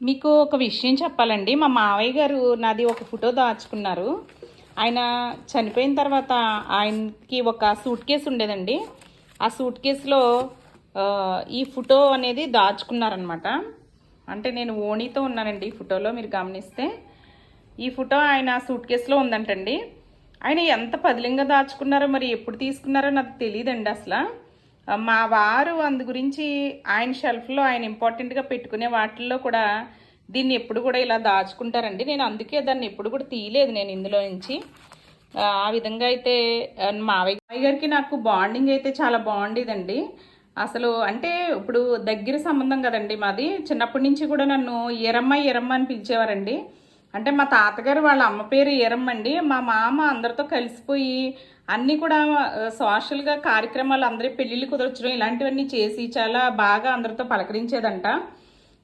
మీకు ఒక విషయం చెప్పాలండి. మా మావయ్య గారు నాది ఒక ఫోటో దాచుకున్నారు. ఆయన చనిపోయిన తర్వాత ఆయనకి ఒక సూట్ కేసు ఉండేదండి. ఆ సూట్ కేసులో ఈ ఫోటో అనేది దాచుకున్నారనమాట. అంటే నేను ఓణీతో ఉన్నానండి ఈ ఫోటోలో, మీరు గమనిస్తే. ఈ ఫోటో ఆయన సూట్ కేసులో ఉందంటండి. ఆయన ఎంత పదిలంగా దాచుకున్నారో, మరి ఎప్పుడు తీసుకున్నారో నాకు తెలియదండి అసలు. మా వారు అందు గురించి ఆయన షెల్ఫ్లో ఆయన ఇంపార్టెంట్గా పెట్టుకునే వాటిల్లో కూడా దీన్ని ఎప్పుడు కూడా ఇలా దాచుకుంటారండి. నేను అందుకే దాన్ని ఎప్పుడు కూడా తీయలేదు నేను ఇందులో నుంచి. ఆ విధంగా అయితే మావయ్య గారికి నాకు బాండింగ్ అయితే చాలా బాగుండేదండి. అసలు అంటే ఇప్పుడు దగ్గర సంబంధం కదండి మాది. చిన్నప్పటి నుంచి కూడా నన్ను ఎరమ్మ ఎరమ్మ అని పిలిచేవారండి. అంటే మా తాతగారు వాళ్ళ అమ్మ పేరు ఎరమ్మ అండి. మా మామ అందరితో కలిసిపోయి అన్నీ కూడా సోషల్గా కార్యక్రమాలు, అందరి పెళ్ళిళ్ళు కుదర్చడం ఇలాంటివన్నీ చేసి చాలా బాగా అందరితో పలకరించేదంట.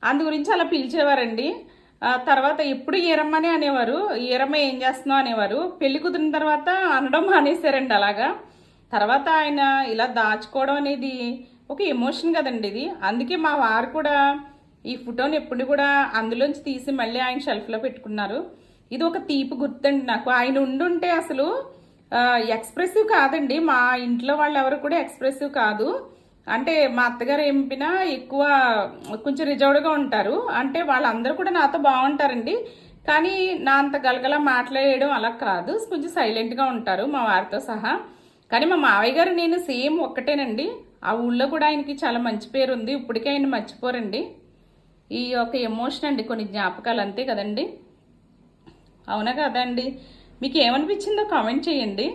అందు గురించి అలా పిలిచేవారండి. తర్వాత ఎప్పుడు ఈరమ్మనే అనేవారు. ఈరమ్మ ఏం చేస్తున్నావు అనేవారు. పెళ్లి కుదిరిన తర్వాత అనడం మానేశారండి అలాగా. తర్వాత ఆయన ఇలా దాచుకోవడం అనేది ఒక ఎమోషన్ కదండి ఇది. అందుకే మా వారు కూడా ఈ ఫోటోని ఎప్పుడు కూడా అందులోంచి తీసి మళ్ళీ ఆయన షెల్ఫ్లో పెట్టుకున్నారు. ఇది ఒక తీపి గుర్తండి నాకు. ఆయన ఉండుంటే అసలు ఎక్స్ప్రెసివ్ కాదండి. మా ఇంట్లో వాళ్ళు ఎవరు కూడా ఎక్స్ప్రెసివ్ కాదు. అంటే మా అత్తగారు ఏంపినా ఎక్కువ కొంచెం రిజర్వ్డ్గా ఉంటారు. అంటే వాళ్ళందరూ కూడా నాతో బాగుంటారండి. కానీ నా అంత గలగల మాట్లాడేయడం అలా కాదు. కొంచెం సైలెంట్గా ఉంటారు మా వారితో సహా. కానీ మా మావయ్య గారు నేను సేమ్ ఒక్కటేనండి. ఆ ఊళ్ళో కూడా ఆయనకి చాలా మంచి పేరు ఉంది. ఇప్పటికే ఆయన మర్చిపోరండి. ఈ ఒక ఎమోషన్ అండి, కొన్ని జ్ఞాపకాలు అంతే కదండి. అవునా కదండి? మీకు ఏమనిపించిందో కామెంట్ చేయండి.